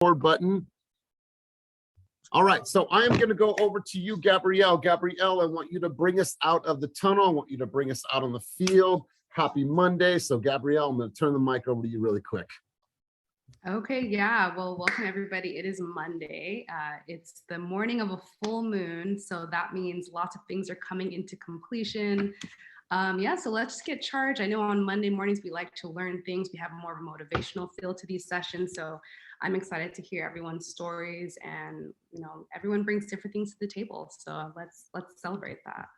record button. All right, so I am going to go over to you, Gabrielle. Gabrielle, I want you to bring us out of the tunnel. I want you to bring us out on the field. Happy Monday. So Gabrielle, I'm going to turn the mic over to you really quick. Okay, yeah. Well, welcome everybody. It is Monday. It's the morning of a full moon. So that means lots of things are coming into completion. So let's get charged. I know on Monday mornings, we like to learn things. We have more of a motivational feel to these sessions. So I'm excited to hear everyone's stories, and everyone brings different things to the table. So let's celebrate that.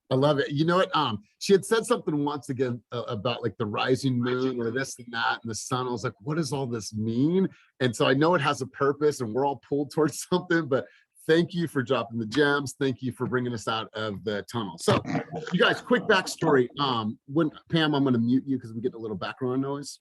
I love it. You know what? She had said something once again about like the rising moon or this and that and the sun. I was like, what does all this mean? And so I know it has a purpose and we're all pulled towards something, but thank you for dropping the gems. Thank you for bringing us out of the tunnel. So you guys, quick backstory. When Pam, I'm going to mute you because we get a little background noise.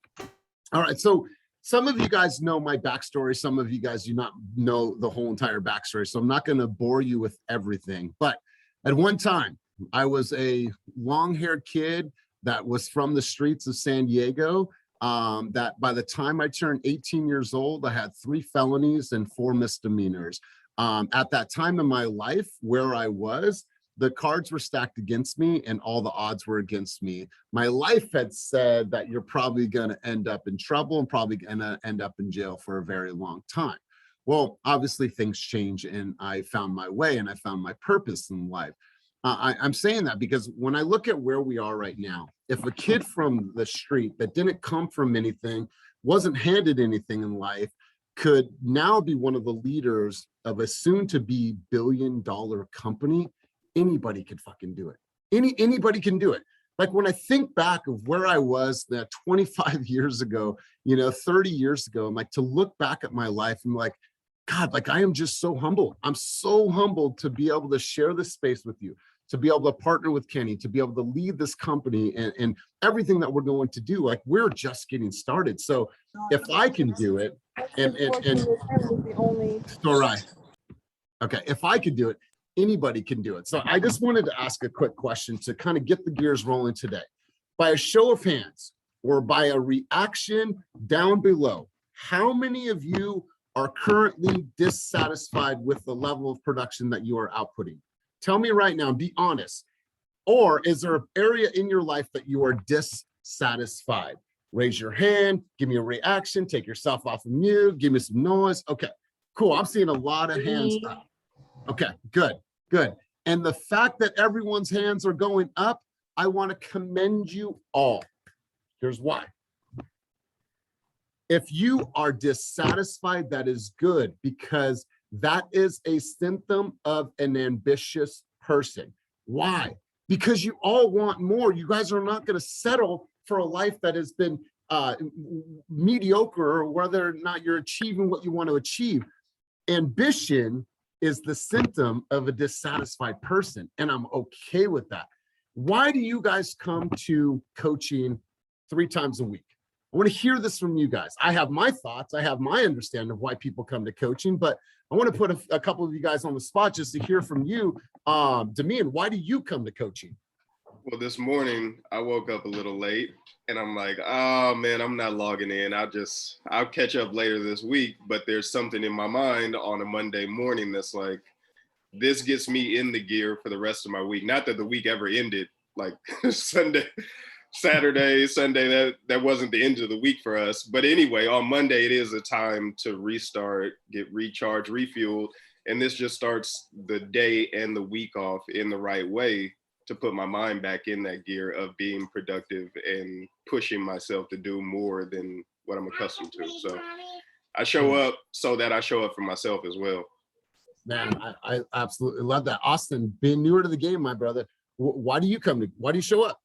All right. So some of you guys know my backstory. Some of you guys do not know the whole entire backstory. So I'm not going to bore you with everything, but at one time, I was a long-haired kid that was from the streets of San Diego, that by the time I turned 18 years old, I had 3 felonies and 4 misdemeanors. At that time in my life where I was, the cards were stacked against me and all the odds were against me. My life had said that you're probably going to end up in trouble and probably going to end up in jail for a very long time. Well, obviously things change and I found my way and I found my purpose in life. I'm saying that because when I look at where we are right now, if a kid from the street that didn't come from anything, wasn't handed anything in life, could now be one of the leaders of a soon-to-be billion-dollar company, anybody could fucking do it. Anybody can do it. Like when I think back of where I was that 25 years ago, 30 years ago, I'm like, to look back at my life, I'm like, God, like I am just so humbled. I'm so humbled to be able to share this space with you, to be able to partner with Kenny, to be able to lead this company and everything that we're going to do. Like we're just getting started. So if I can do it, and all right. Okay, if I could do it, anybody can do it. So I just wanted to ask a quick question to kind of get the gears rolling today. By a show of hands or by a reaction down below, how many of you are currently dissatisfied with the level of production that you are outputting? Tell me right now, be honest. Or is there an area in your life that you are dissatisfied? Raise your hand, give me a reaction, take yourself off of mute, give me some noise. Okay, cool. I'm seeing a lot of hands up. Okay, good. And the fact that everyone's hands are going up, I want to commend you all. Here's why. If you are dissatisfied, that is good, because that is a symptom of an ambitious person. Why? Because you all want more. You guys are not going to settle for a life that has been mediocre, or whether or not you're achieving what you want to achieve. Ambition is the symptom of a dissatisfied person, and I'm okay with that. Why do you guys come to coaching 3 times a week? I want to hear this from you guys. I have my thoughts. I have my understanding of why people come to coaching, but I want to put a couple of you guys on the spot just to hear from you. Damian, why do you come to coaching? Well, this morning I woke up a little late and I'm like, oh man, I'm not logging in. I'll catch up later this week. But there's something in my mind on a Monday morning that's like, this gets me in the gear for the rest of my week. Not that the week ever ended, like Saturday, Sunday, that wasn't the end of the week for us. But anyway, on Monday, it is a time to restart, get recharged, refueled. And this just starts the day and the week off in the right way to put my mind back in that gear of being productive and pushing myself to do more than what I'm accustomed to. So I show up so that I show up for myself as well. Man, I absolutely love that. Austin, being newer to the game, my brother, why do you show up?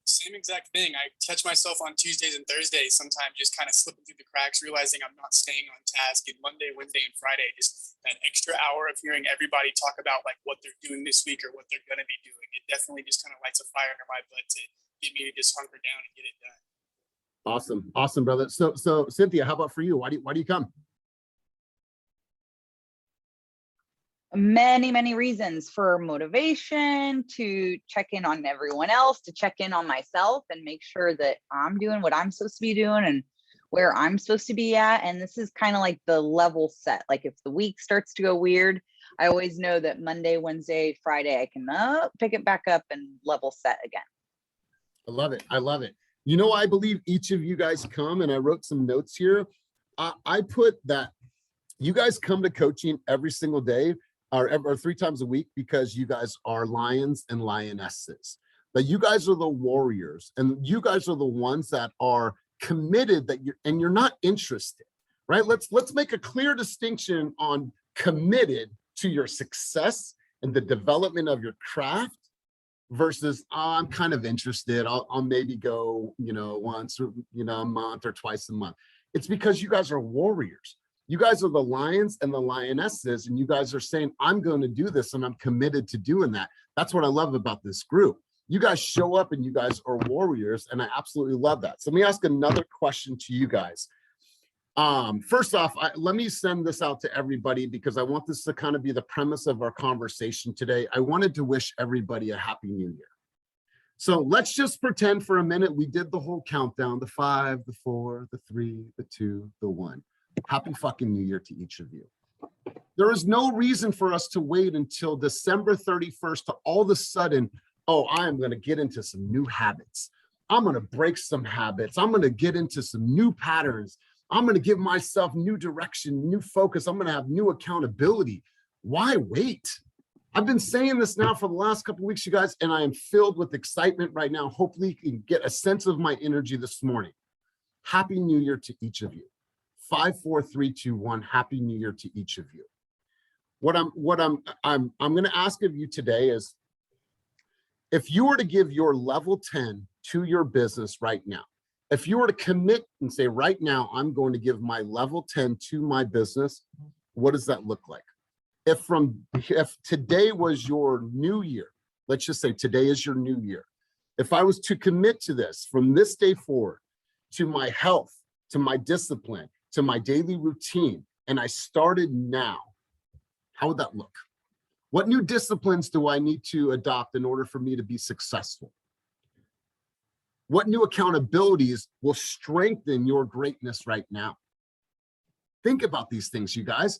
Same exact thing. I catch myself on Tuesdays and Thursdays, sometimes just kind of slipping through the cracks, realizing I'm not staying on task. And Monday, Wednesday, and Friday, just that extra hour of hearing everybody talk about like what they're doing this week or what they're going to be doing. It definitely just kind of lights a fire under my butt to get me to just hunker down and get it done. Awesome, brother. So Cynthia, how about for you? Why do you come? Many reasons: for motivation, to check in on everyone else, to check in on myself and make sure that I'm doing what I'm supposed to be doing and where I'm supposed to be at. And this is kind of like the level set. Like if the week starts to go weird, I always know that Monday, Wednesday, Friday, I can pick it back up and level set again. I love it. I love it. You know, I believe each of you guys come, and I wrote some notes here. I put that you guys come to coaching every single day or 3 times a week because you guys are lions and lionesses. But you guys are the warriors, and you guys are the ones that are committed, that you're not interested, right? Let's make a clear distinction on committed to your success and the development of your craft versus I'm kind of interested. I'll maybe go, once, a month or twice a month. It's because you guys are warriors. You guys are the lions and the lionesses, and you guys are saying, I'm going to do this and I'm committed to doing that. That's what I love about this group. You guys show up and you guys are warriors, and I absolutely love that. So let me ask another question to you guys. First off, let me send this out to everybody because I want this to kind of be the premise of our conversation today. I wanted to wish everybody a happy new year. So let's just pretend for a minute we did the whole countdown, the 5, the 4, the 3, the 2, the 1. Happy fucking new year to each of you. There is no reason for us to wait until December 31st to all of a sudden, oh, I am going to get into some new habits. I'm going to break some habits. I'm going to get into some new patterns. I'm going to give myself new direction, new focus. I'm going to have new accountability. Why wait? I've been saying this now for the last couple of weeks, you guys, and I am filled with excitement right now. Hopefully you can get a sense of my energy this morning. Happy New Year to each of you. 5, 4, 3, 2, 1. Happy New Year to each of you. What I'm going to ask of you today is, if you were to give your level 10 to your business right now, if you were to commit and say, right now, I'm going to give my level 10 to my business, what does that look like? If today was your new year, let's just say today is your new year. If I was to commit to this from this day forward, to my health, to my discipline, to my daily routine, and I started now, how would that look? What new disciplines do I need to adopt in order for me to be successful? What new accountabilities will strengthen your greatness right now? Think about these things, you guys.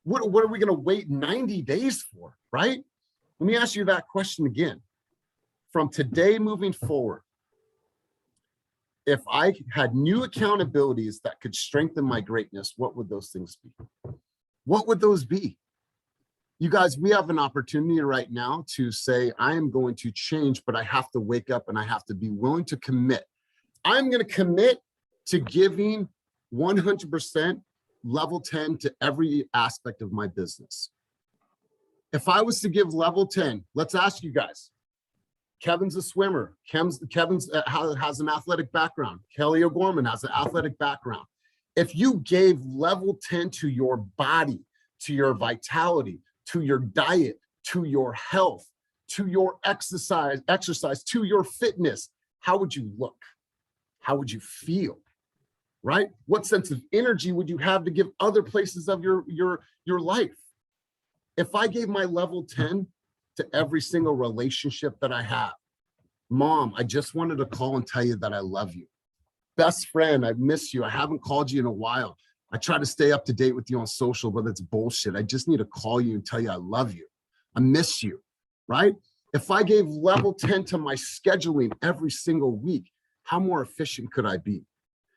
What are we going to wait 90 days for, right? Let me ask you that question again. From today moving forward, if I had new accountabilities that could strengthen my greatness, what would those things be? What would those be? You guys, we have an opportunity right now to say, I am going to change, but I have to wake up and I have to be willing to commit. I'm going to commit to giving 100% level 10 to every aspect of my business. If I was to give level 10, let's ask you guys. Kevin's a swimmer. Kevin's has an athletic background. Kelly O'Gorman has an athletic background. If you gave level 10 to your body, to your vitality, to your diet, to your health, to your exercise, to your fitness, how would you look? How would you feel? Right? What sense of energy would you have to give other places of your life? If I gave my level 10 to every single relationship that I have, Mom, I just wanted to call and tell you that I love you. Best friend, I miss you. I haven't called you in a while. I try to stay up to date with you on social, but it's bullshit. I just need to call you and tell you I love you. I miss you, right? If I gave level 10 to my scheduling every single week, how more efficient could I be?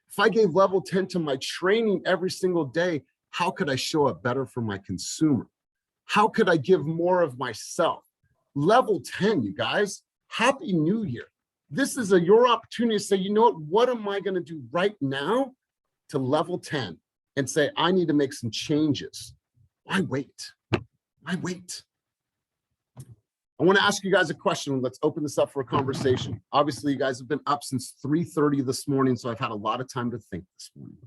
If I gave level 10 to my training every single day, how could I show up better for my consumer? How could I give more of myself? Level 10, you guys, happy new year. This is your opportunity to say, you know what am I going to do right now to level 10 and say, I need to make some changes. Why wait? Why wait? I want to ask you guys a question. Let's open this up for a conversation. Obviously, you guys have been up since 3:30 this morning, so I've had a lot of time to think this morning.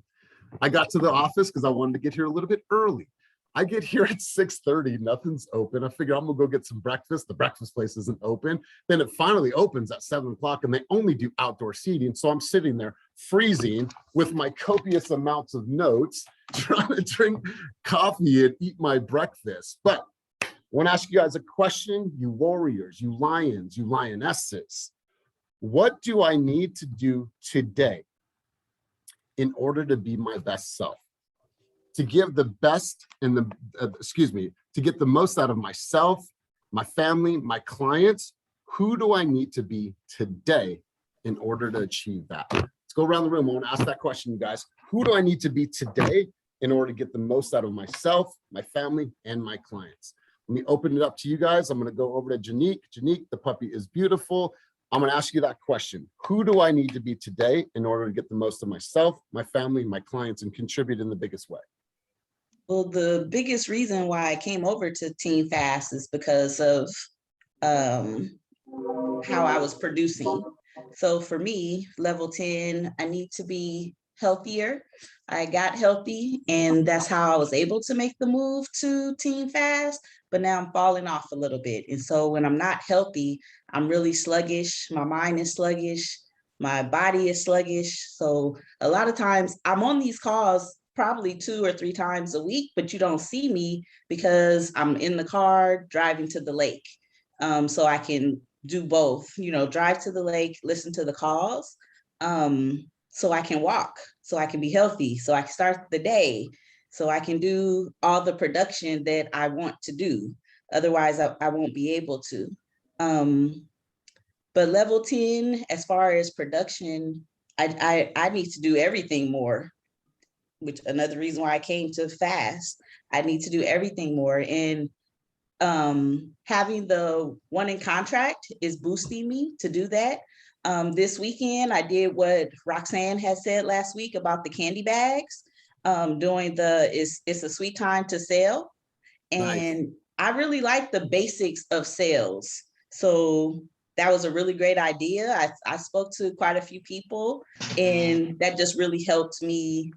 I got to the office because I wanted to get here a little bit early. I get here at 6:30, nothing's open. I figure I'm gonna go get some breakfast. The breakfast place isn't open. Then it finally opens at 7 o'clock and they only do outdoor seating. So I'm sitting there freezing with my copious amounts of notes, trying to drink coffee and eat my breakfast. But I wanna ask you guys a question, you warriors, you lions, you lionesses. What do I need to do today in order to be my best self? To give the best and to get the most out of myself, my family, my clients, who do I need to be today in order to achieve that? Let's go around the room. I want to ask that question, you guys. Who do I need to be today in order to get the most out of myself, my family, and my clients? Let me open it up to you guys. I'm going to go over to Janique. Janique, the puppy is beautiful. I'm going to ask you that question. Who do I need to be today in order to get the most of myself, my family, my clients, and contribute in the biggest way? Well, the biggest reason why I came over to Team Fast is because of how I was producing. So for me, level 10, I need to be healthier. I got healthy, and that's how I was able to make the move to Team Fast. But now I'm falling off a little bit. And so when I'm not healthy, I'm really sluggish. My mind is sluggish. My body is sluggish. So a lot of times I'm on these calls probably 2 or 3 times a week, but you don't see me because I'm in the car driving to the lake. So I can do both, drive to the lake, listen to the calls, so I can walk, so I can be healthy, so I can start the day, so I can do all the production that I want to do. Otherwise, I won't be able to. But level 10, as far as production, I need to do everything more, which another reason why I came to Fast. I need to do everything more. And having the one in contract is boosting me to do that. This weekend, I did what Roxanne had said last week about the candy bags, doing it's a sweet time to sell. And nice. I really like the basics of sales. So that was a really great idea. I spoke to quite a few people, and that just really helped me,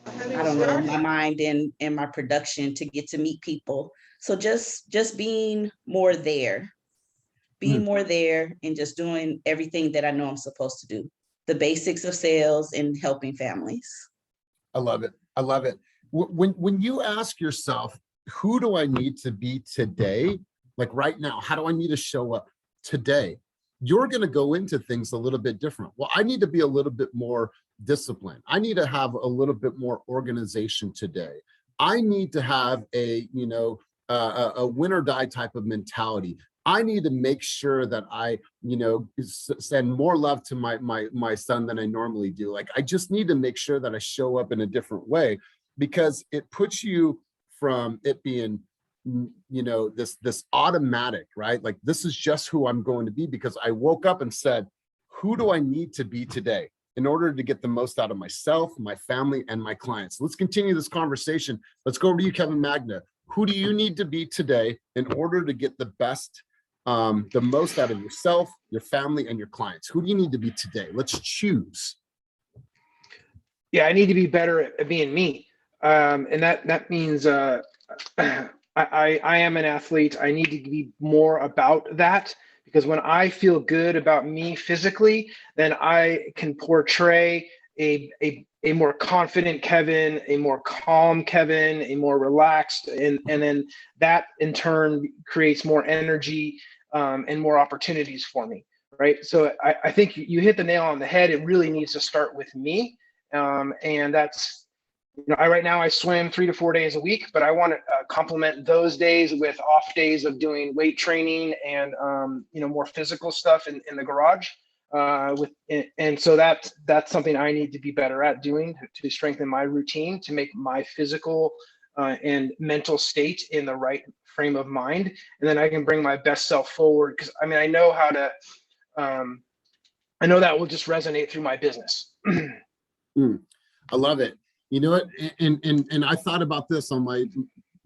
I don't know, my mind and my production to get to meet people. So just being more there, and just doing everything that I know I'm supposed to do. The basics of sales and helping families. I love it. I love it. When you ask yourself, who do I need to be today? Like right now, how do I need to show up today? You're going to go into things a little bit different. Well, I need to be a little bit more disciplined. I need to have a little bit more organization today. I need to have a win or die type of mentality. I need to make sure that I, send more love to my son than I normally do. Like, I just need to make sure that I show up in a different way, because it puts you from it being, this automatic, right? Like, this is just who I'm going to be, because I woke up and said, who do I need to be today in order to get the most out of myself, my family, and my clients? Let's continue this conversation. Let's go over to you, Kevin Magna. Who do you need to be today in order to get the best, the most out of yourself, your family, and your clients? Who do you need to be today? Let's choose. Yeah, I need to be better at being me. And that means I am an athlete. I need to be more about that, because when I feel good about me physically, then I can portray a more confident Kevin, a more calm Kevin, a more relaxed, and then that in turn creates more energy and more opportunities for me, right? So I think you hit the nail on the head. It really needs to start with me, and that's, right now I swim 3 to 4 days a week, but I want to complement those days with off days of doing weight training and more physical stuff in the garage. And so that's something I need to be better at doing to strengthen my routine, to make my physical and mental state in the right frame of mind, and then I can bring my best self forward. Because I know how to. I know that will just resonate through my business. I love it. You know what? And I thought about this on my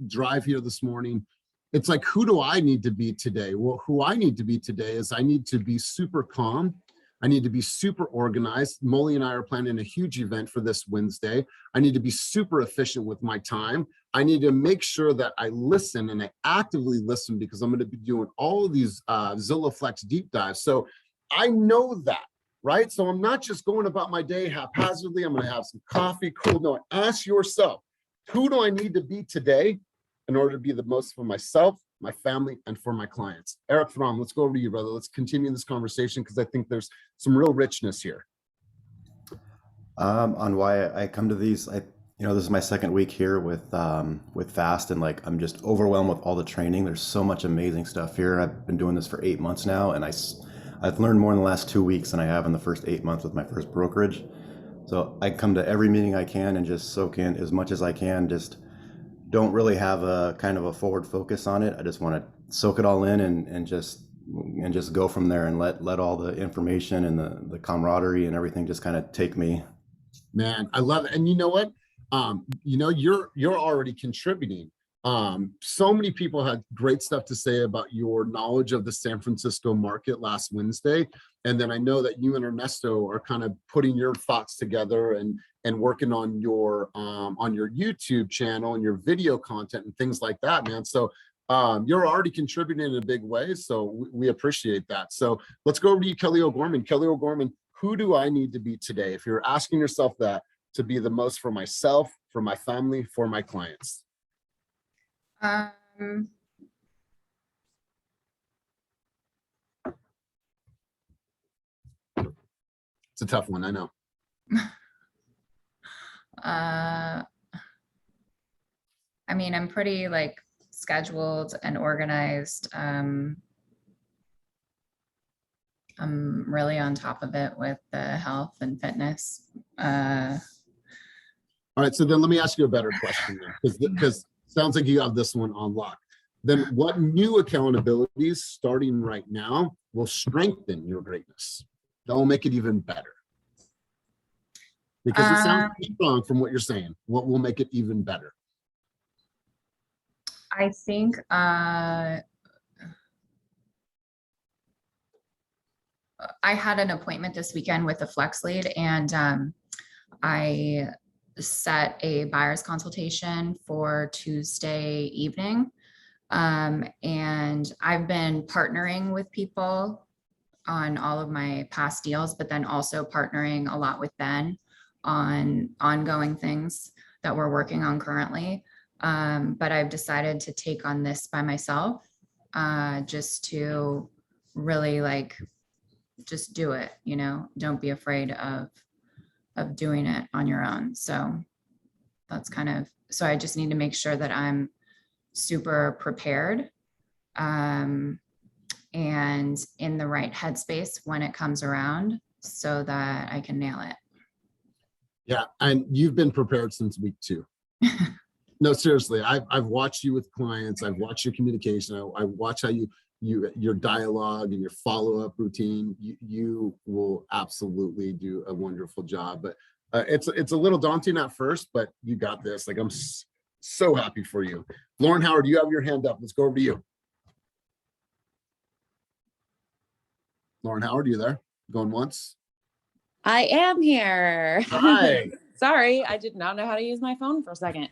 drive here this morning. It's like, who do I need to be today? Well, who I need to be today is I need to be super calm. I need to be super organized. Molly and I are planning a huge event for this Wednesday. I need to be super efficient with my time. I need to make sure that I listen, and I actively listen, because I'm going to be doing all of these Zilla Flex deep dives. So I know that. Right? So I'm not just going about my day haphazardly. I'm going to have some coffee. Cool. No, ask yourself, who do I need to be today in order to be the most for myself, my family, and for my clients? Eric Throm, let's go over to you, brother. Let's continue this conversation, because I think there's some real richness here. On why I come to these, this is my second week here with Fast, and like I'm just overwhelmed with all the training. There's so much amazing stuff here. I've been doing this for 8 months now, and I've learned more in the last 2 weeks than I have in the first 8 months with my first brokerage. So I come to every meeting I can and just soak in as much as I can. Just don't really have a kind of a forward focus on it. I just want to soak it all in and just go from there, and let all the information and the camaraderie and everything just kind of take me. Man, I love it. And you know what? You're already contributing. So many people had great stuff to say about your knowledge of the San Francisco market last Wednesday. And then I know that you and Ernesto are kind of putting your thoughts together and working on your YouTube channel and your video content and things like that, man. So you're already contributing in a big way. So we appreciate that. So let's go over to you, Kelly O'Gorman. Kelly O'Gorman, who do I need to be today? If you're asking yourself that, to be the most for myself, for my family, for my clients. It's a tough one, I know. I mean, I'm pretty like scheduled and organized. I'm really on top of it with the health and fitness. All right, so then let me ask you a better question, because sounds like you have this one on lock. Then what new accountabilities starting right now will strengthen your greatness? That will make it even better. Because it sounds strong from what you're saying. What will make it even better? I think I had an appointment this weekend with a flex lead, and I set a buyer's consultation for Tuesday evening. And I've been partnering with people on all of my past deals, but then also partnering a lot with Ben on ongoing things that we're working on currently. But I've decided to take on this by myself, just to really just do it, don't be afraid of doing it on your own. So that's so I just need to make sure that I'm super prepared, and in the right headspace when it comes around so that I can nail it. Yeah, and you've been prepared since week 2. No, seriously, I've watched you with clients. I've watched your communication. I watch how your dialogue and your follow-up routine. You will absolutely do a wonderful job. But it's a little daunting at first, but you got this. Like, I'm so happy for you. Lauren Howard, you have your hand up. Let's go over to you. Lauren Howard, you there? Going once? I am here. Hi. Sorry, I did not know how to use my phone for a second.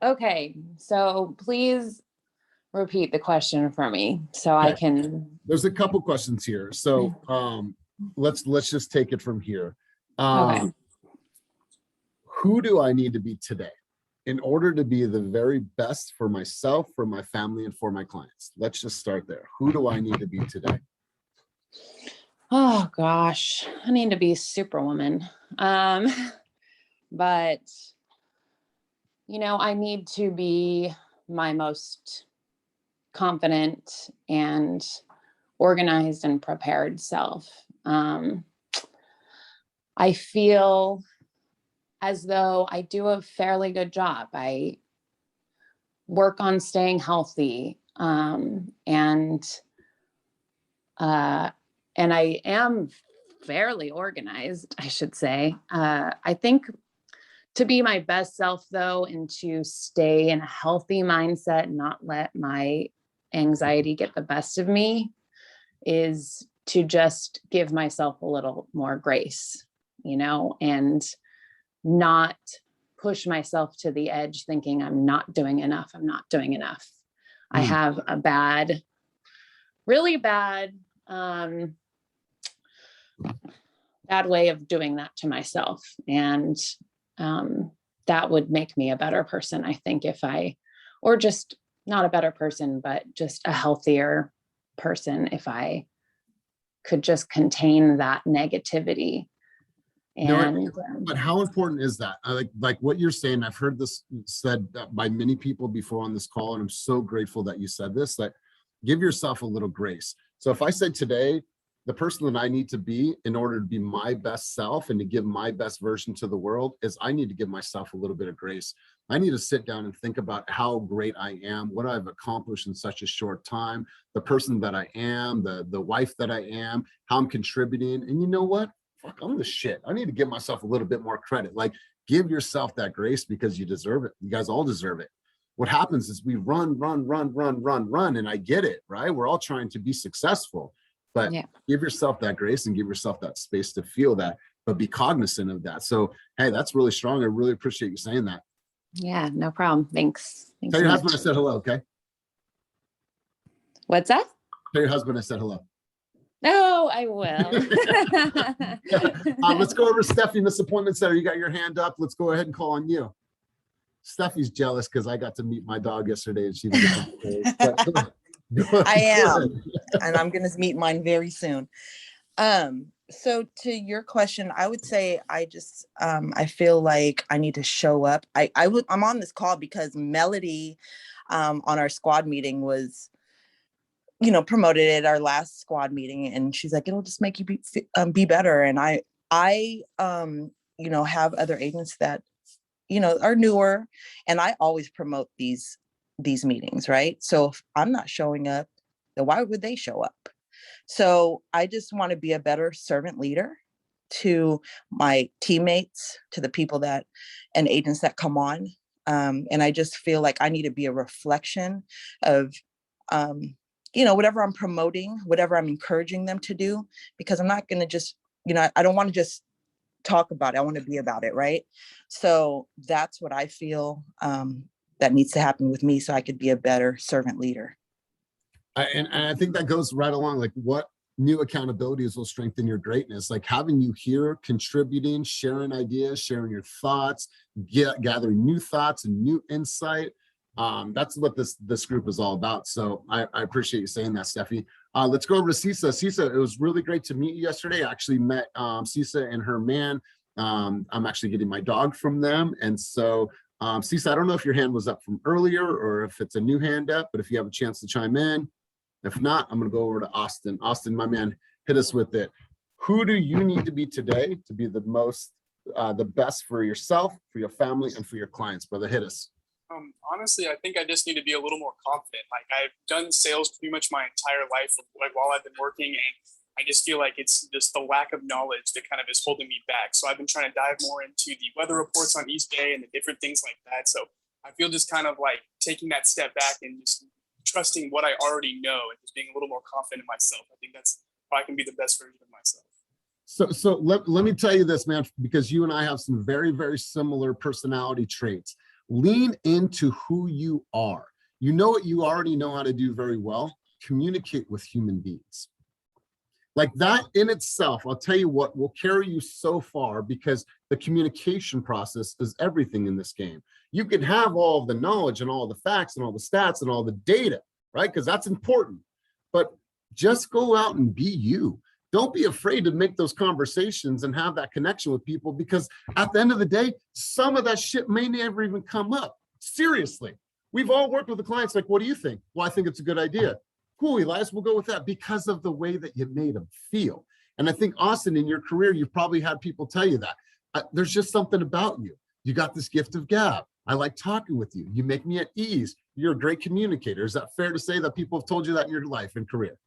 Okay, so please repeat the question for me so okay. I can. There's a couple questions here. So let's just take it from here. Okay. Who do I need to be today in order to be the very best for myself, for my family, and for my clients? Let's just start there. Who do I need to be today? Oh gosh, I need to be Superwoman. But I need to be my most confident and organized and prepared self. I feel as though I do a fairly good job. I work on staying healthy, and I am fairly organized, I should say. I think to be my best self, though, and to stay in a healthy mindset and not let my anxiety get the best of me, is to just give myself a little more grace, and not push myself to the edge thinking I'm not doing enough. I'm not doing enough. I have a really bad way of doing that to myself. And that would make me a better person, I think, or just not a better person, but just a healthier person if I could just contain that negativity And but how important is that? Like what you're saying, I've heard this said by many people before on this call, and I'm so grateful that you said this, that give yourself a little grace. So if I said today, the person that I need to be in order to be my best self and to give my best version to the world is I need to give myself a little bit of grace. I need to sit down and think about how great I am, what I've accomplished in such a short time, the person that I am, the wife that I am, how I'm contributing. And you know what? Fuck, I'm the shit. I need to give myself a little bit more credit. Like, give yourself that grace because you deserve it. You guys all deserve it. What happens is we run, and I get it, right? We're all trying to be successful, but give yourself that grace and give yourself that space to feel that, but be cognizant of that. So, hey, that's really strong. I really appreciate you saying that. yeah, no problem. Thanks. Tell your husband I said hello, okay? What's that? Tell your husband I said hello. Oh, I will. Let's go over Steffi, Miss Appointment Center. You got your hand up. Let's go ahead and call on you. Steffi's jealous because I got to meet my dog yesterday and she didn't. I am, and I'm going to meet mine very soon. So to your question, I would say I feel like I need to show up. I'm on this call because Melody on our squad meeting was, promoted at our last squad meeting, and she's like, it'll just make you be better. And I have other agents that, are newer, and I always promote these meetings, right? So if I'm not showing up, then why would they show up? So I just want to be a better servant leader to my teammates, to the people and agents that come on. And I just feel like I need to be a reflection of, whatever I'm promoting, whatever I'm encouraging them to do, because I'm not going to just, I don't want to just talk about it. I want to be about it. Right. So that's what I feel that needs to happen with me so I could be a better servant leader. And I think that goes right along, like what new accountabilities will strengthen your greatness, like having you here, contributing, sharing ideas, sharing your thoughts, gathering new thoughts and new insight. That's what this group is all about. So I appreciate you saying that, Steffi. Let's go over to Cisa. Cisa, it was really great to meet you yesterday. I actually met Cisa and her man. I'm actually getting my dog from them. And so Cisa, I don't know if your hand was up from earlier or if it's a new hand up, but if you have a chance to chime in. If not, I'm going to go over to Austin. Austin, my man, hit us with it. Who do you need to be today to be the best for yourself, for your family, and for your clients? Brother, hit us. Honestly, I think I just need to be a little more confident. Like, I've done sales pretty much my entire life, like while I've been working, and I just feel like it's just the lack of knowledge that kind of is holding me back. So I've been trying to dive more into the weather reports on each day and the different things like that. So I feel just kind of like taking that step back and just trusting what I already know and just being a little more confident in myself. I think that's how I can be the best version of myself. So let me tell you this, man, because you and I have some very, very similar personality traits. Lean into who you are. You know what you already know how to do very well? Communicate with human beings. Like that in itself, I'll tell you what will carry you so far, because the communication process is everything in this game. You can have all the knowledge and all the facts and all the stats and all the data, right? Because that's important. But just go out and be you. Don't be afraid to make those conversations and have that connection with people, because at the end of the day, some of that shit may never even come up. Seriously. We've all worked with the clients like, what do you think? Well, I think it's a good idea. Cool, Elias, we'll go with that, because of the way that you made them feel. And I think, Austin, in your career, you've probably had people tell you that. There's just something about you. You got this gift of gab. I like talking with you. You make me at ease. You're a great communicator. Is that fair to say that people have told you that in your life and career?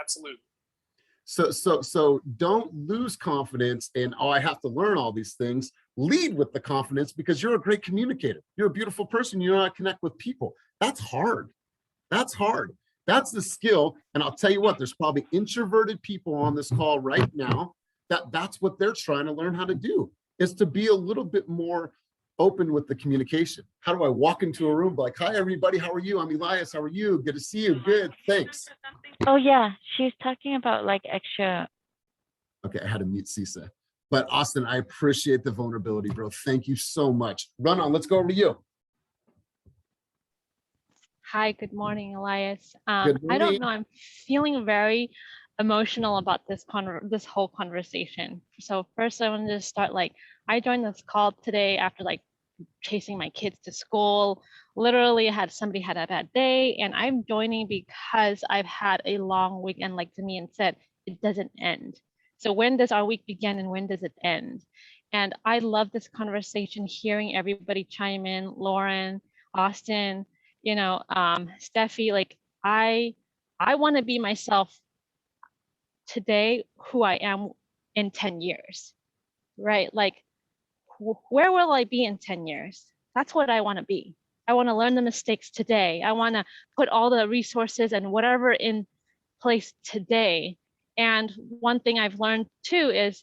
Absolutely. So don't lose confidence in, oh, I have to learn all these things. Lead with the confidence, because you're a great communicator. You're a beautiful person. You know how to connect with people. That's hard. That's hard. That's the skill. And I'll tell you what, there's probably introverted people on this call right now that's what they're trying to learn how to do, is to be a little bit more open with the communication. How do I walk into a room like, hi, everybody, how are you? I'm Elias. How are you? Good to see you. Good. Thanks. Oh, yeah. She's talking about like extra. Okay, I had to mute Cisa. But Austin, I appreciate the vulnerability, bro. Thank you so much. Run on. Let's go over to you. Hi, good morning, Elias. Good morning. I don't know. I'm feeling very emotional about this whole conversation. So first I want to start, like, I joined this call today after like chasing my kids to school. Literally somebody had a bad day, and I'm joining because I've had a long weekend, like Damian said, it doesn't end. So when does our week begin and when does it end? And I love this conversation, hearing everybody chime in, Lauren, Austin, Steffi. Like, I want to be myself today, who I am in 10 years, right? Like, where will I be in 10 years? That's what I want to be. I want to learn the mistakes today. I want to put all the resources and whatever in place today. And one thing I've learned too is,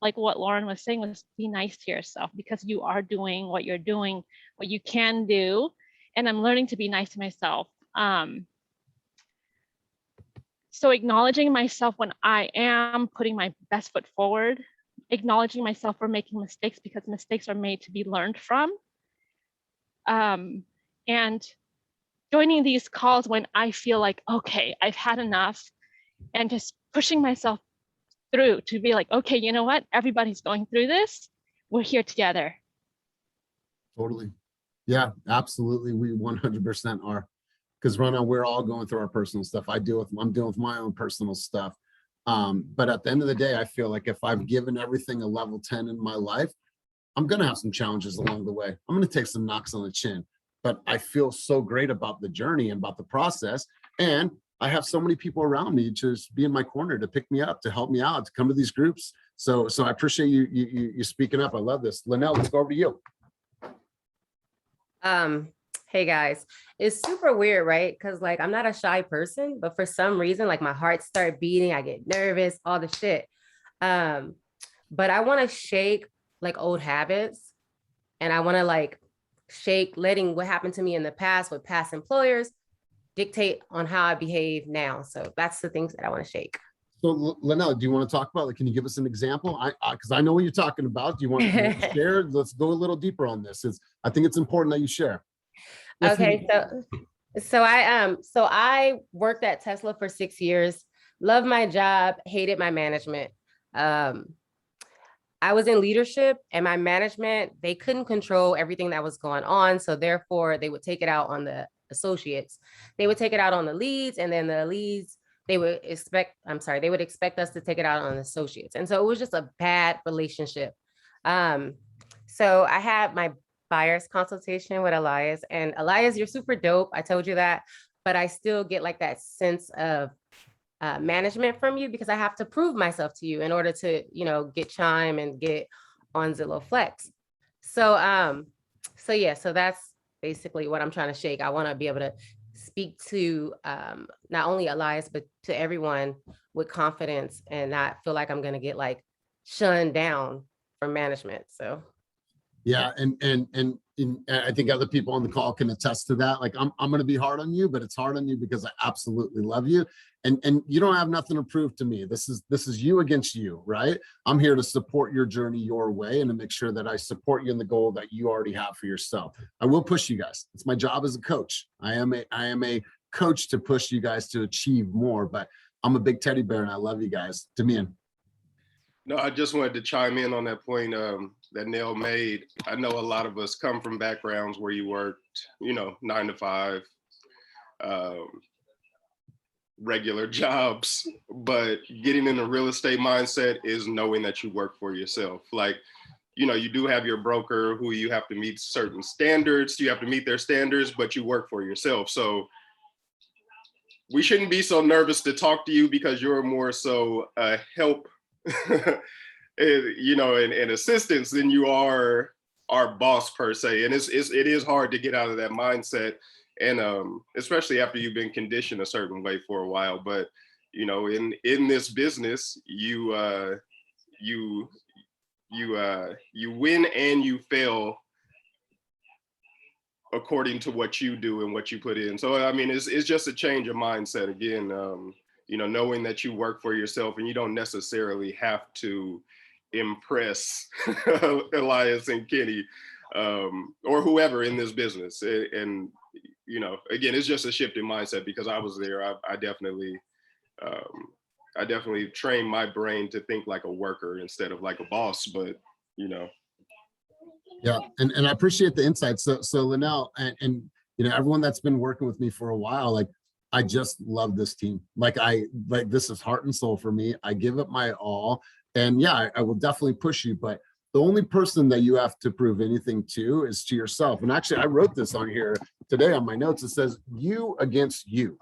like what Lauren was saying, was be nice to yourself, because you are doing what you're doing, what you can do. And I'm learning to be nice to myself. So acknowledging myself when I am putting my best foot forward, acknowledging myself for making mistakes, because mistakes are made to be learned from. And joining these calls when I feel like, okay, I've had enough, and just pushing myself through to be like, okay, you know what? Everybody's going through this. We're here together. Totally. Yeah, absolutely. We 100% are. Because right now we're all going through our personal stuff. I'm dealing with my own personal stuff. But at the end of the day, I feel like if I've given everything a level 10 in my life, I'm going to have some challenges along the way. I'm going to take some knocks on the chin, but I feel so great about the journey and about the process. And I have so many people around me to be in my corner, to pick me up, to help me out, to come to these groups. So I appreciate you speaking up. I love this. Linnell, let's go over to you. Hey guys, it's super weird, right? Because like I'm not a shy person, but for some reason, like my heart started beating, I get nervous, all the shit. But I want to shake like old habits, and I want to like shake letting what happened to me in the past with past employers dictate on how I behave now. So that's the things that I want to shake. So Linnell, do you want to talk about, like, can you give us an example? Because I know what you're talking about. Do you want to share? Let's go a little deeper on this. I think it's important that you share. Okay, so I worked at Tesla for 6 years, loved my job, hated my management. I was in leadership, and my management, they couldn't control everything that was going on. So therefore they would take it out on the associates. They would take it out on the leads, and then the leads, they would expect us to take it out on the associates. And so it was just a bad relationship. So I had my buyer's consultation with Elias, and Elias, you're super dope. I told you that, but I still get like that sense of management from you, because I have to prove myself to you in order to, get Chime and get on Zillow Flex. So that's basically what I'm trying to shake. I want to be able to speak to not only Elias, but to everyone with confidence, and not feel like I'm going to get like shunned down from management. So. Yeah, and I think other people on the call can attest to that. Like, I'm going to be hard on you, but it's hard on you because I absolutely love you, and you don't have nothing to prove to me. This is you against you, right? I'm here to support your journey your way, and to make sure that I support you in the goal that you already have for yourself. I will push you guys. It's my job as a coach. I am a coach to push you guys to achieve more. But I'm a big teddy bear, and I love you guys. Damian. No, I just wanted to chime in on that point that Nell made. I know a lot of us come from backgrounds where you worked, 9 to 5, regular jobs, but getting in a real estate mindset is knowing that you work for yourself. Like, you do have your broker who you have to meet certain standards, you have to meet their standards, but you work for yourself. So we shouldn't be so nervous to talk to you, because you're more so help and assistance than you are our boss per se. And it is hard to get out of that mindset, and especially after you've been conditioned a certain way for a while. But in this business, you win and you fail according to what you do and what you put in. So I mean, it's just a change of mindset again. Knowing that you work for yourself, and you don't necessarily have to impress Elias and Kenny or whoever in this business. And again, it's just a shift in mindset, because I was there. I definitely I definitely train my brain to think like a worker instead of like a boss, but you know. Yeah, and I appreciate the insights. So Linnell and you know, everyone that's been working with me for a while, like I just love this team. Like this is heart and soul for me. I give it my all. And yeah, I will definitely push you, but the only person that you have to prove anything to is to yourself. And actually, I wrote this on here today on my notes. It says you against you,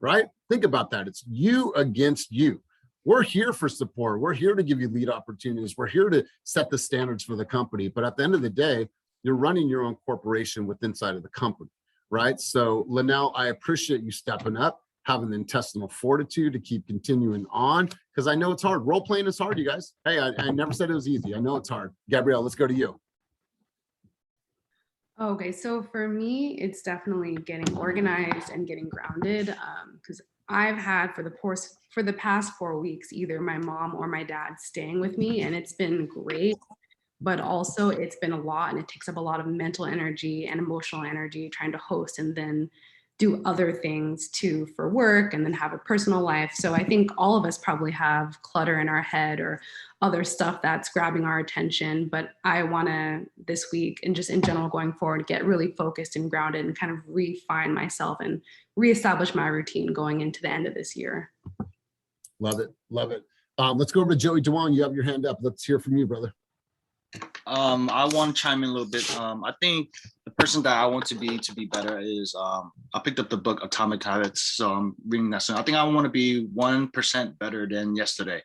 right? Think about that. It's you against you. We're here for support. We're here to give you lead opportunities. We're here to set the standards for the company. But at the end of the day, you're running your own corporation with inside of the company, right? So Linnell, I appreciate you stepping up, having the intestinal fortitude to keep continuing on, because I know it's hard. Role playing is hard, you guys. Hey, I never said it was easy. I know it's hard. Gabrielle, let's go to you. Okay, so for me, it's definitely getting organized and getting grounded, because I've had for the past 4 weeks, either my mom or my dad staying with me, and it's been great, but also it's been a lot, and it takes up a lot of mental energy and emotional energy trying to host and then do other things too for work and then have a personal life. So I think all of us probably have clutter in our head or other stuff that's grabbing our attention. But I want to this week and just in general going forward, get really focused and grounded and kind of refine myself and reestablish my routine going into the end of this year. Love it. Love it. Let's go over to Joey Dewan. You have your hand up. Let's hear from you, brother. I want to chime in a little bit. I think the person that I want to be better is I picked up the book Atomic Habits, so I'm reading that soon. I think I want to be 1% better than yesterday.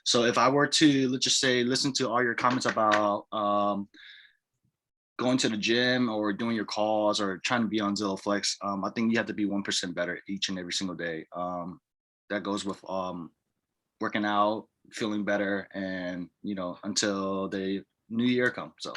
So if I were to, let's just say, listen to all your comments about going to the gym or doing your calls or trying to be on Zillow Flex, I think you have to be 1% better each and every single day. That goes with working out, feeling better, and until the new year comes. So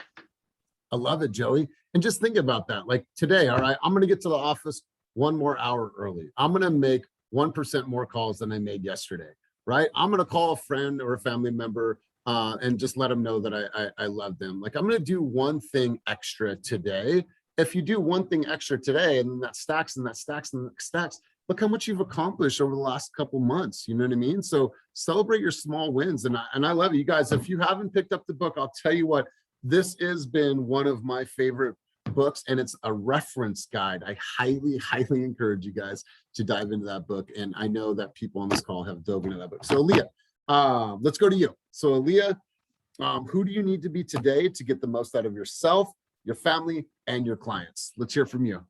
I love it, Joey. And just think about that. Like today, all right, I'm going to get to the office 1 more hour early. I'm going to make 1% more calls than I made yesterday, right? I'm going to call a friend or a family member and just let them know that I love them. Like I'm going to do one thing extra today. If you do one thing extra today and then that stacks and that stacks and that stacks, look how much you've accomplished over the last couple months. You know what I mean? So celebrate your small wins. And I love it. You guys, if you haven't picked up the book, I'll tell you what, this has been one of my favorite books, and it's a reference guide. I highly, highly encourage you guys to dive into that book. And I know that people on this call have dove into that book. So Aaliyah, let's go to you. So Aaliyah, who do you need to be today to get the most out of yourself, your family, and your clients? Let's hear from you.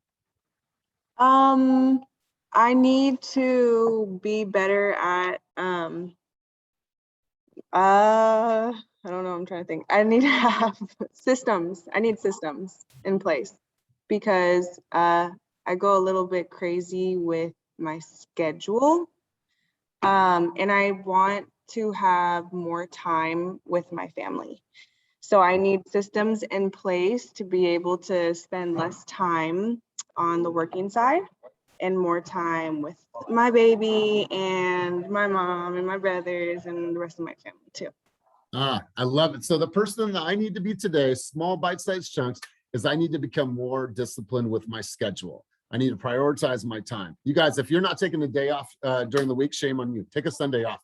I need to be better at I don't know, I'm trying to think. I need to have systems. I need systems in place because I go a little bit crazy with my schedule. And I want to have more time with my family. So I need systems in place to be able to spend less time on the working side and more time with my baby and my mom and my brothers and the rest of my family too. I love it. So the person that I need to be today, small bite-sized chunks, is I need to become more disciplined with my schedule. I need to prioritize my time. You guys, if you're not taking a day off during the week, shame on you. Take a Sunday off.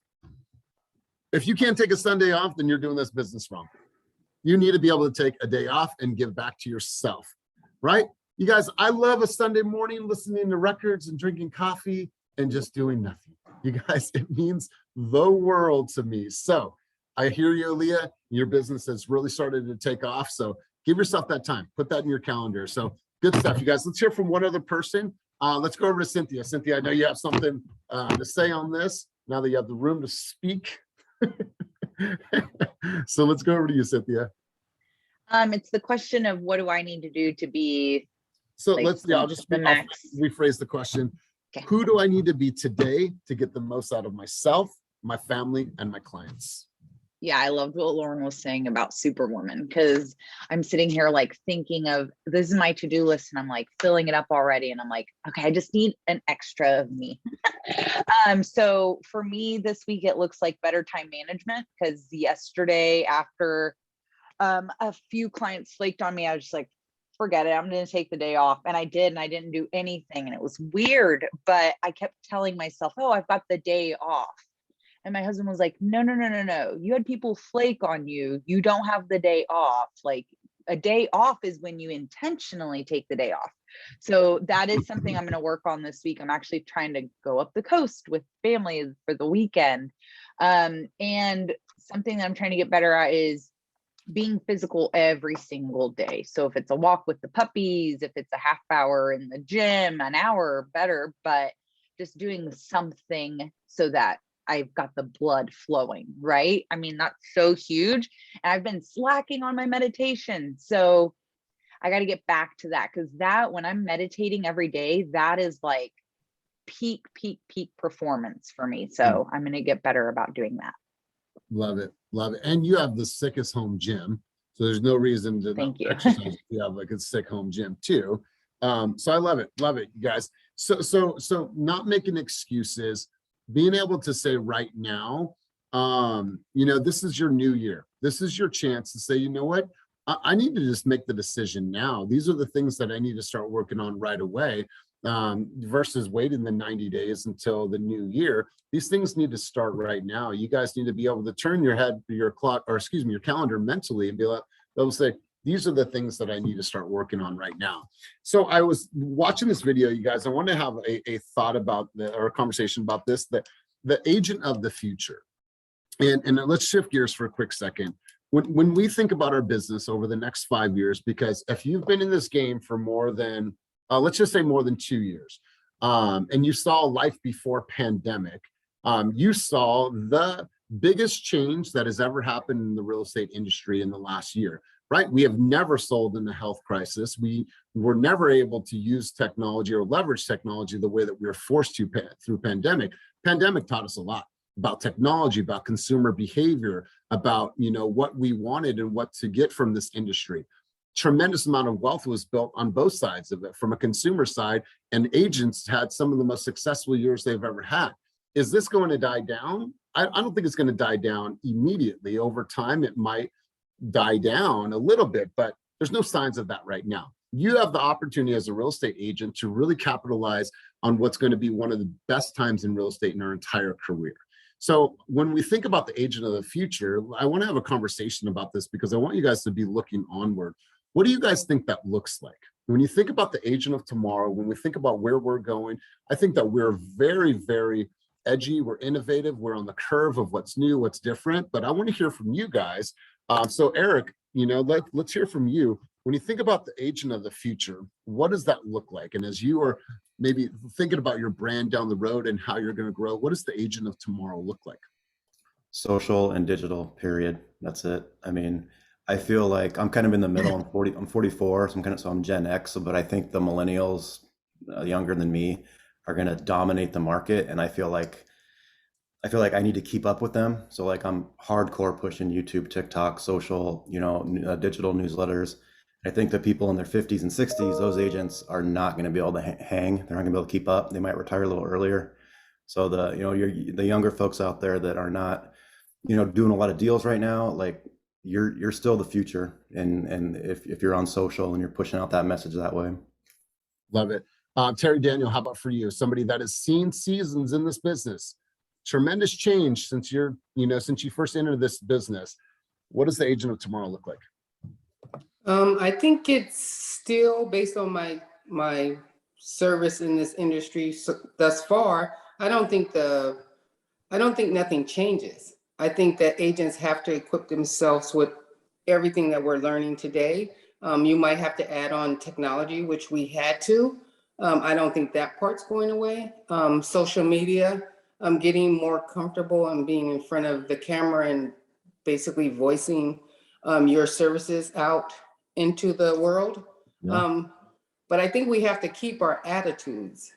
If you can't take a Sunday off, then you're doing this business wrong. You need to be able to take a day off and give back to yourself, right? You guys, I love a Sunday morning listening to records and drinking coffee and just doing nothing. You guys, it means the world to me. So I hear you, Aaliyah. Your business has really started to take off. So give yourself that time. Put that in your calendar. So good stuff, you guys. Let's hear from one other person. Let's go over to Cynthia. Cynthia, I know you have something to say on this now that you have the room to speak. So let's go over to you, Cynthia. It's the question of what do I need to do to be. So like, I'll rephrase the question. Okay. Who do I need to be today to get the most out of myself, my family, and my clients? Yeah, I loved what Lauren was saying about Superwoman, because I'm sitting here like thinking of this is my to-do list and I'm like filling it up already. And I'm like, okay, I just need an extra of me. So for me this week, it looks like better time management, because yesterday after a few clients flaked on me, I was just like, forget it, I'm going to take the day off. And I did, and I didn't do anything. And it was weird, but I kept telling myself, oh, I've got the day off. And my husband was like, no, no, no, no, no. You had people flake on you. You don't have the day off. Like, a day off is when you intentionally take the day off. So that is something I'm going to work on this week. I'm actually trying to go up the coast with family for the weekend. And something that I'm trying to get better at is being physical every single day. So if it's a walk with the puppies, if it's a half hour in the gym, an hour, better, but just doing something so that I've got the blood flowing, right? I mean, that's so huge. And I've been slacking on my meditation. So I got to get back to that, because that, when I'm meditating every day, that is like peak performance for me. So I'm going to get better about doing that. Love it. Love it. And you have the sickest home gym. So there's no reason to Thank you. exercise if you have like a sick home gym too. So I love it, you guys. So not making excuses, being able to say right now, this is your new year. This is your chance to say, you know what, I need to just make the decision now. These are the things that I need to start working on right away, versus waiting the 90 days until the new year. These things need to start right now. You guys need to be able to turn your calendar mentally and be able to say, these are the things that I need to start working on right now. So I was watching this video, you guys. I want to have a thought about or a conversation about this, the agent of the future. And let's shift gears for a quick second. When we think about our business over the next 5 years, because if you've been in this game for more than, let's just say more than 2 years, and you saw life before pandemic, you saw the biggest change that has ever happened in the real estate industry in the last year. Right? We have never sold in the health crisis. We were never able to use technology or leverage technology the way that we were forced to through pandemic. Pandemic taught us a lot about technology, about consumer behavior, about what we wanted and what to get from this industry. Tremendous amount of wealth was built on both sides of it, from a consumer side, and agents had some of the most successful years they've ever had. Is this going to die down? I don't think it's going to die down immediately. Over time, it might die down a little bit, but there's no signs of that right now. You have the opportunity as a real estate agent to really capitalize on what's going to be one of the best times in real estate in our entire career. So when we think about the agent of the future, I want to have a conversation about this, because I want you guys to be looking onward. What do you guys think that looks like? When you think about the agent of tomorrow, when we think about where we're going, I think that we're very, very edgy, we're innovative, we're on the curve of what's new, what's different, but I want to hear from you guys. So Eric, let's hear from you. When you think about the agent of the future, what does that look like? And as you are maybe thinking about your brand down the road and how you're going to grow, what does the agent of tomorrow look like? Social and digital, period. That's it. I mean, I feel like I'm kind of in the middle. I'm 44, so I'm Gen X, but I think the millennials, younger than me, are going to dominate the market. And I feel like I need to keep up with them. So like I'm hardcore pushing YouTube, TikTok, social, digital newsletters. I think the people in their 50s and 60s, those agents are not going to be able to hang. They're not going to be able to keep up. They might retire a little earlier. So the younger folks out there that are not, doing a lot of deals right now, like you're still the future. And if you're on social and you're pushing out that message that way. Love it. Terry Daniel, how about for you? Somebody that has seen seasons in this business, tremendous change since since you first entered this business. What does the agent of tomorrow look like? I think it's still based on my service in this industry thus far. I don't think nothing changes. I think that agents have to equip themselves with everything that we're learning today. You might have to add on technology, which we had to. I don't think that part's going away. Social media, getting more comfortable and being in front of the camera and basically voicing your services out into the world. Yeah. But I think we have to keep our attitudes.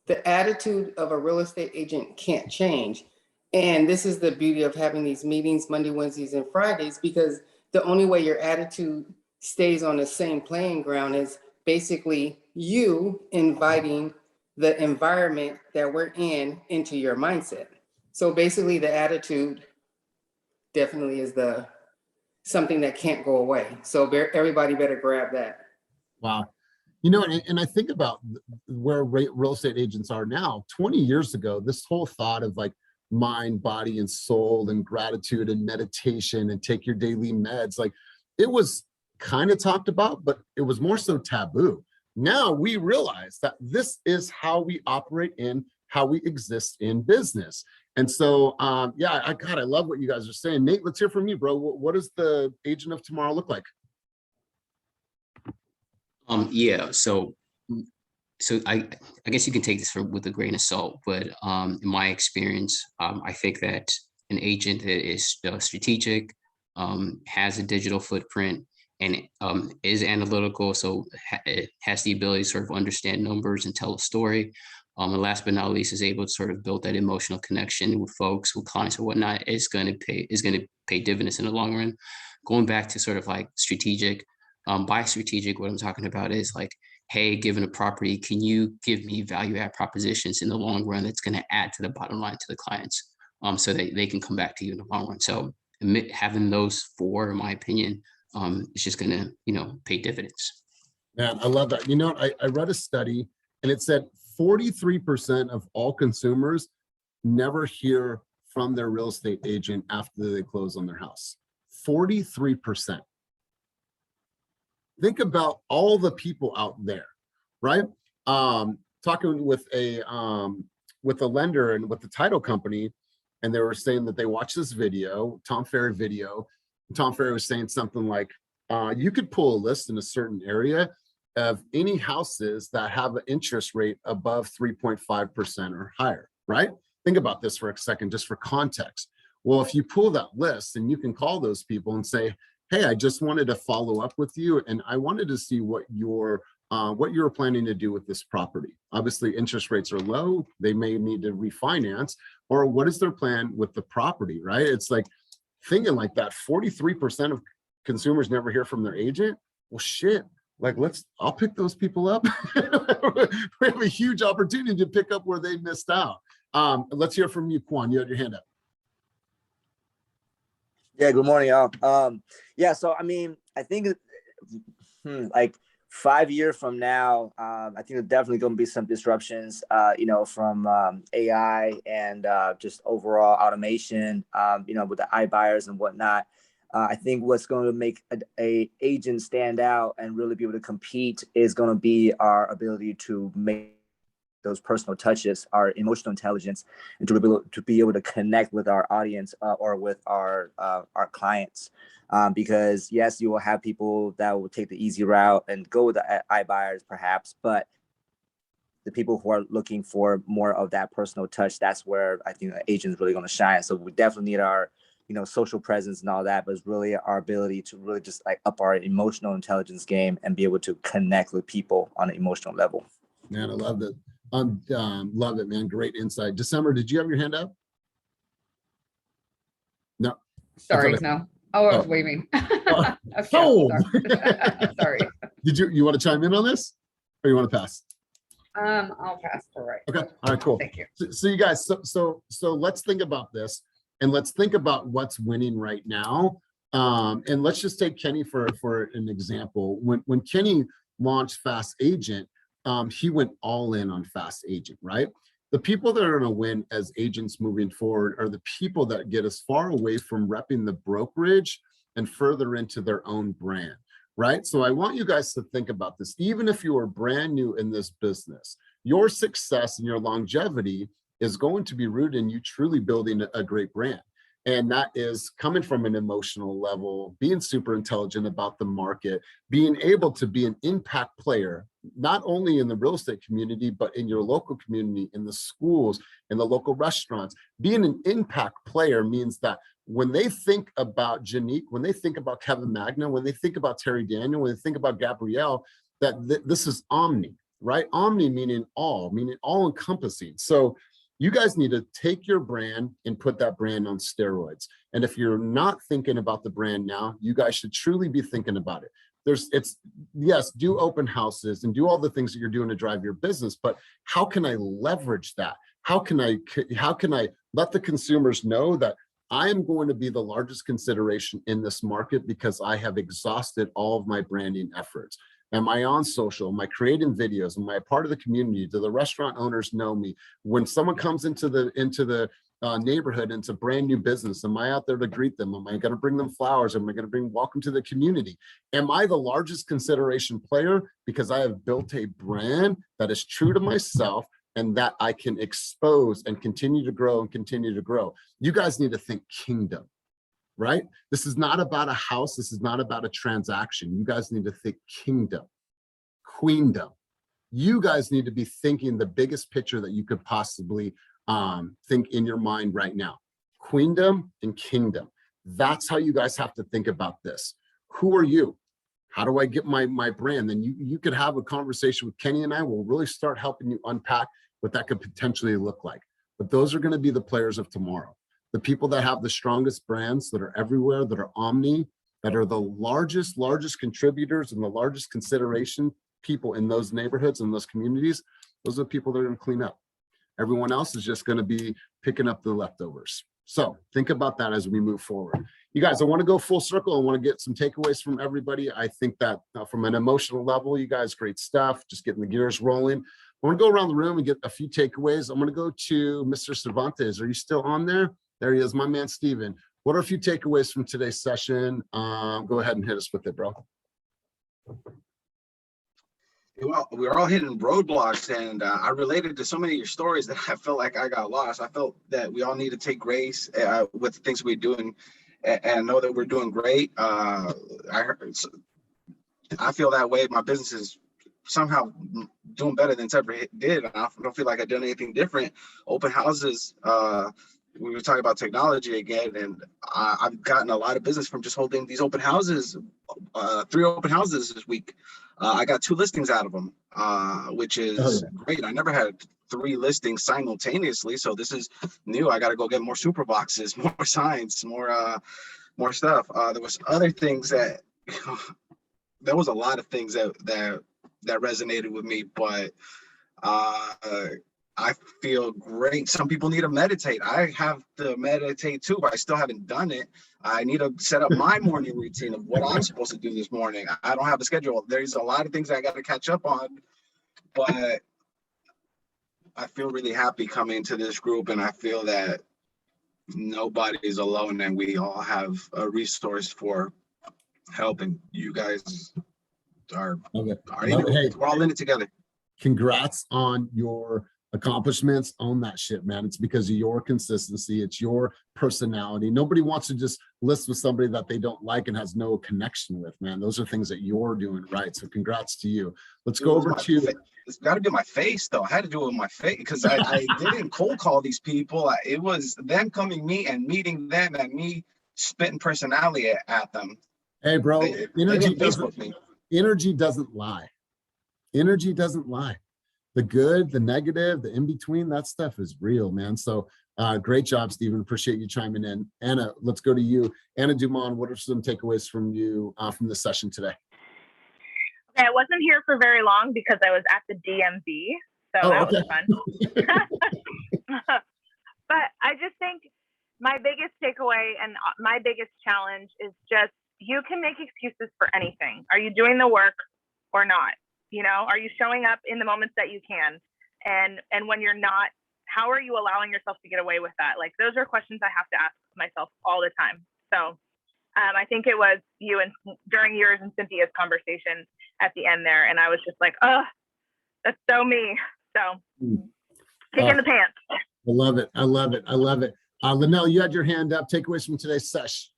The attitude of a real estate agent can't change. And this is the beauty of having these meetings Monday, Wednesdays, and Fridays, because the only way your attitude stays on the same playing ground is basically you inviting the environment that we're in into your mindset. So basically the attitude definitely is something that can't go away. So everybody better grab that. Wow. And I think about where real estate agents are now. 20 years ago, this whole thought of like mind, body, and soul, and gratitude and meditation, and take your daily meds. Like, it was kind of talked about, but it was more so taboo. Now we realize that this is how we operate in how we exist in business. And so, yeah, I love what you guys are saying. Nate, let's hear from you, bro. What does the agent of tomorrow look like? Yeah, so I guess you can take this with a grain of salt, but in my experience, I think that an agent that is strategic, has a digital footprint, and is analytical, so it has the ability to sort of understand numbers and tell a story. And last but not least, is able to sort of build that emotional connection with folks, with clients, or whatnot. Is going to pay dividends in the long run. Going back to sort of like strategic, by strategic, what I'm talking about is like, hey, given a property, can you give me value add propositions in the long run that's going to add to the bottom line to the clients, so that they can come back to you in the long run. So having those four, in my opinion, is just going to, pay dividends. Man, I love that. You know, I read a study, and it said 43% of all consumers never hear from their real estate agent after they close on their house. 43%. Think about all the people out there, right? Talking with a lender and with the title company, and they were saying that they watched this video, Tom Ferry video. Tom Ferry was saying something like, you could pull a list in a certain area of any houses that have an interest rate above 3.5% or higher, right? Think about this for a second, just for context. Well, if you pull that list, and you can call those people and say, hey, I just wanted to follow up with you, and I wanted to see what you're planning to do with this property. Obviously, interest rates are low. They may need to refinance, or what is their plan with the property, right? It's like thinking like that. 43% of consumers never hear from their agent. Well, shit. Like, I'll pick those people up. We have a huge opportunity to pick up where they missed out. Let's hear from you, Quan. You had your hand up. Yeah, good morning, y'all. Yeah, so I mean, I think like 5 years from now, I think there's definitely going to be some disruptions, from AI and just overall automation, with the iBuyers and whatnot. I think what's going to make a agent stand out and really be able to compete is going to be our ability to make those personal touches, our emotional intelligence, and to be able to connect with our audience or with our clients. Because yes, you will have people that will take the easy route and go with the iBuyers perhaps, but the people who are looking for more of that personal touch, that's where I think the agent is really going to shine. So we definitely need our social presence and all that, but it's really our ability to really just like up our emotional intelligence game and be able to connect with people on an emotional level. Man, I love that. Love it, man. Great insight. December, did you have your hand up? No. Sorry, no. Oh, I was waving. Okay, sorry. Did you want to chime in on this, or you want to pass? I'll pass. All right. Okay. All right. Cool. Thank you. So you guys, so let's think about this, and let's think about what's winning right now. And let's just take Kenny for an example. When Kenny launched Fast Agent, he went all in on Fast Agent, right? The people that are going to win as agents moving forward are the people that get as far away from repping the brokerage and further into their own brand, right? So I want you guys to think about this. Even if you are brand new in this business, your success and your longevity is going to be rooted in you truly building a great brand. And that is coming from an emotional level, being super intelligent about the market, being able to be an impact player, not only in the real estate community, but in your local community, in the schools, in the local restaurants. Being an impact player means that when they think about Janique, when they think about Kevin Magna, when they think about Terry Daniel, when they think about Gabrielle, that this is omni, right? Omni meaning all encompassing. So you guys need to take your brand and put that brand on steroids. And if you're not thinking about the brand now, you guys should truly be thinking about it. Yes, do open houses and do all the things that you're doing to drive your business, but how can I leverage that? How can I let the consumers know that I am going to be the largest consideration in this market because I have exhausted all of my branding efforts? Am I on social? Am I creating videos? Am I a part of the community? Do the restaurant owners know me? When someone comes into the neighborhood and it's a brand new business, am I out there to greet them? Am I going to bring them flowers? Am I going to bring welcome to the community? Am I the largest consideration player because I have built a brand that is true to myself and that I can expose and continue to grow and continue to grow? You guys need to think kingdom, right? This is not about a house. This is not about a transaction. You guys need to think kingdom, queendom. You guys need to be thinking the biggest picture that you could possibly think in your mind right now. Queendom and kingdom. That's how you guys have to think about this. Who are you? How do I get my brand? Then you could have a conversation with Kenny and I will really start helping you unpack what that could potentially look like. But those are going to be the players of tomorrow. The people that have the strongest brands, that are everywhere, that are omni, that are the largest contributors and the largest consideration people in those neighborhoods and those communities, those are the people that are going to clean up. Everyone else is just going to be picking up the leftovers. So think about that as we move forward. You guys, I want to go full circle. I want to get some takeaways from everybody. I think that from an emotional level, you guys, great stuff, just getting the gears rolling. I want to go around the room and get a few takeaways. I'm going to go to Mr. Cervantes. Are you still on there? There he is, my man, Steven. What are a few takeaways from today's session? Go ahead and hit us with it, bro. Well, we're all hitting roadblocks, and I related to so many of your stories that I felt like I got lost. I felt that we all need to take grace with the things we're doing and know that we're doing great. I feel that way. My business is somehow doing better than it's ever did. I don't feel like I've done anything different. Open houses, we were talking about technology again, and I've gotten a lot of business from just holding these open houses, 3 open houses this week. I got 2 listings out of them, which is great. I never had 3 listings simultaneously, so this is new. I got to go get more super boxes, more signs, more stuff. There was other things that there was a lot of things that resonated with me, but I feel great. Some people need to meditate. I have to meditate too, but I still haven't done it. I need to set up my morning routine of what I'm supposed to do this morning. I don't have a schedule. There's a lot of things I got to catch up on, but I feel really happy coming to this group, and I feel that nobody's alone and we all have a resource for helping. You guys are in it. Hey, we're all in it together. Congrats on your accomplishments. Own that shit, man. It's because of your consistency. It's your personality. Nobody wants to just list with somebody that they don't like and has no connection with, man. Those are things that you're doing right. So congrats to you. Let's go over to... It's got to be my face, though. I had to do it with my face because I didn't cold call these people. It was them coming me and meeting them and me spitting personality at them. Hey, bro, energy doesn't lie. Energy doesn't lie. The good, the negative, the in-between, that stuff is real, man. So great job, Stephen. Appreciate you chiming in. Anna, let's go to you. Anna Dumont, what are some takeaways from you from the session today? Okay, I wasn't here for very long because I was at the DMV, so that was fun. But I just think my biggest takeaway and my biggest challenge is just you can make excuses for anything. Are you doing the work or not? You know, are you showing up in the moments that you can? And when you're not, how are you allowing yourself to get away with that? Like, those are questions I have to ask myself all the time. So I think it was you and during yours and Cynthia's conversation at the end there. And I was just like, oh, that's so me. So kick in the pants. I love it. I love it. I love it. Linnell, you had your hand up. Takeaways from today's sesh.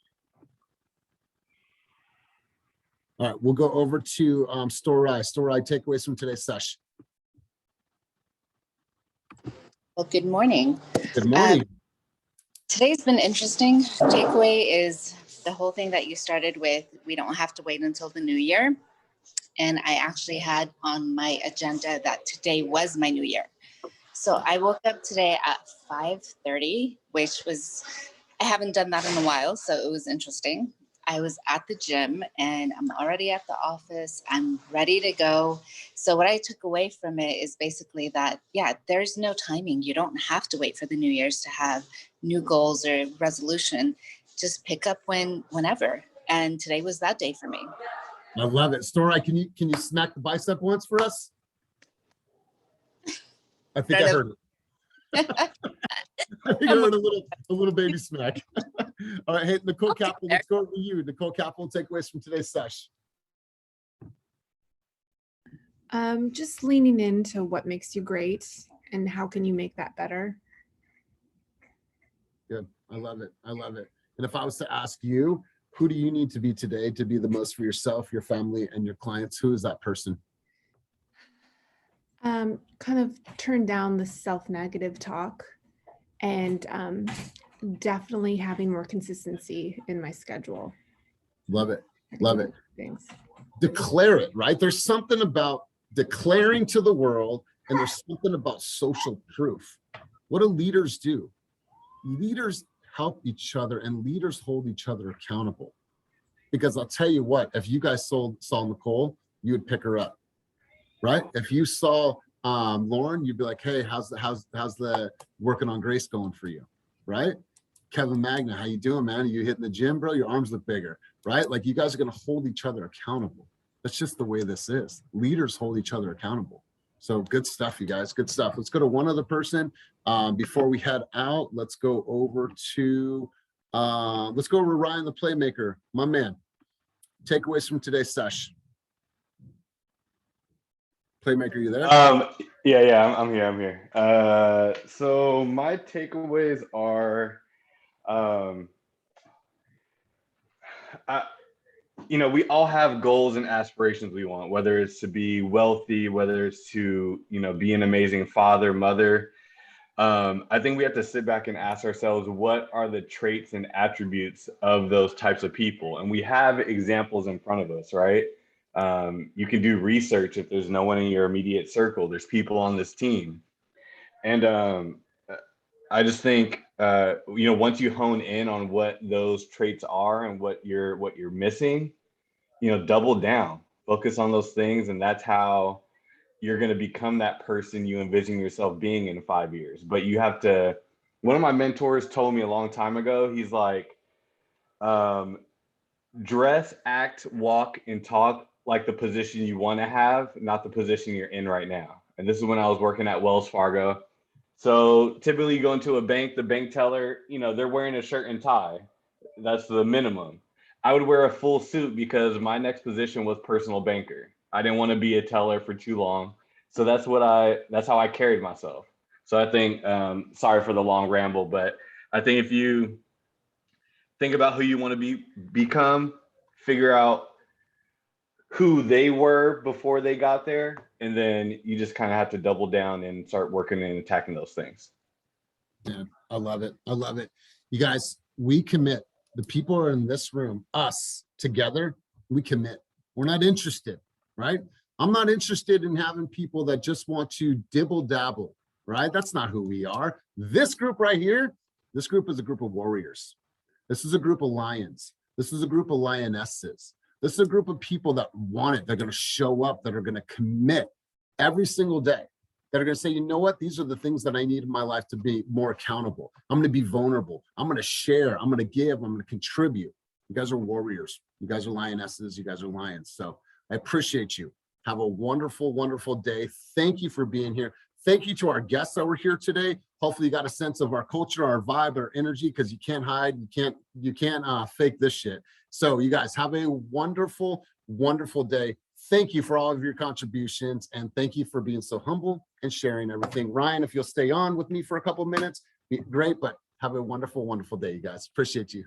All right, we'll go over to Storai. Storai, takeaways from today's sesh. Well, good morning. Good morning. Today's been interesting. Takeaway is the whole thing that you started with. We don't have to wait until the new year. And I actually had on my agenda that today was my new year. So I woke up today at 5:30, which was, I haven't done that in a while, so it was interesting. I was at the gym and I'm already at the office. I'm ready to go. So what I took away from it is basically that, yeah, there's no timing. You don't have to wait for the New Year's to have new goals or resolution. Just pick up whenever. And today was that day for me. I love it. Storai, can you smack the bicep once for us? I think I heard it. I think I heard a little baby smack. All right, hey, Nicole Capel, let's go over to you. Nicole Capel, takeaways from today's sesh. Just leaning into what makes you great and how can you make that better. Good. I love it. I love it. And if I was to ask you, who do you need to be today to be the most for yourself, your family, and your clients? Who is that person? Kind of turn down the self-negative talk and definitely having more consistency in my schedule. Love it. Love it. Things. Declare it, right? There's something about declaring to the world, and there's something about social proof. What do leaders do? Leaders help each other, and leaders hold each other accountable. Because I'll tell you what, if you guys saw Nicole, you would pick her up, right? If you saw Lauren, you'd be like, hey, how's the working on grace going for you, right? Kevin Magna, how you doing, man? Are you hitting the gym, bro? Your arms look bigger, right? Like, you guys are going to hold each other accountable. That's just the way this is. Leaders hold each other accountable. So good stuff, you guys. Good stuff. Let's go to one other person before we head out. Let's go over to Ryan, the Playmaker, my man. Takeaways from today's sesh. Playmaker, you there? Yeah, I'm here. So my takeaways are, we all have goals and aspirations we want, whether it's to be wealthy, whether it's to, be an amazing father, mother. I think we have to sit back and ask ourselves, what are the traits and attributes of those types of people? And we have examples in front of us, right? You can do research if there's no one in your immediate circle. There's people on this team. And I just think, once you hone in on what those traits are and what you're missing, double down, focus on those things. And that's how you're going to become that person you envision yourself being in 5 years. But you have to, one of my mentors told me a long time ago, he's like, dress, act, walk, and talk like the position you want to have, not the position you're in right now. And this is when I was working at Wells Fargo. So typically you go into a bank, the bank teller, they're wearing a shirt and tie. That's the minimum. I would wear a full suit because my next position was personal banker. I didn't want to be a teller for too long. So that's how I carried myself. So I think, sorry for the long ramble, but I think if you think about who you want to become, figure out who they were before they got there, and then you just kind of have to double down and start working and attacking those things. Yeah, I love it. I love it. You guys, we commit. The people are in this room, us together, we commit. We're not interested, right? I'm not interested in having people that just want to dibble dabble, right? That's not who we are. This group right here, this group is a group of warriors. This is a group of lions. This is a group of lionesses. This is a group of people that want it. They're going to show up, that are going to commit every single day, that are going to say, you know what? These are the things that I need in my life to be more accountable. I'm going to be vulnerable. I'm going to share. I'm going to give. I'm going to contribute. You guys are warriors. You guys are lionesses. You guys are lions. So I appreciate you. Have a wonderful, wonderful day. Thank you for being here. Thank you to our guests that were here today. Hopefully you got a sense of our culture, our vibe, our energy, because you can't hide. You can't fake this shit. So you guys have a wonderful, wonderful day. Thank you for all of your contributions, and thank you for being so humble and sharing everything. Ryan, if you'll stay on with me for a couple of minutes, great, but have a wonderful, wonderful day, you guys. Appreciate you.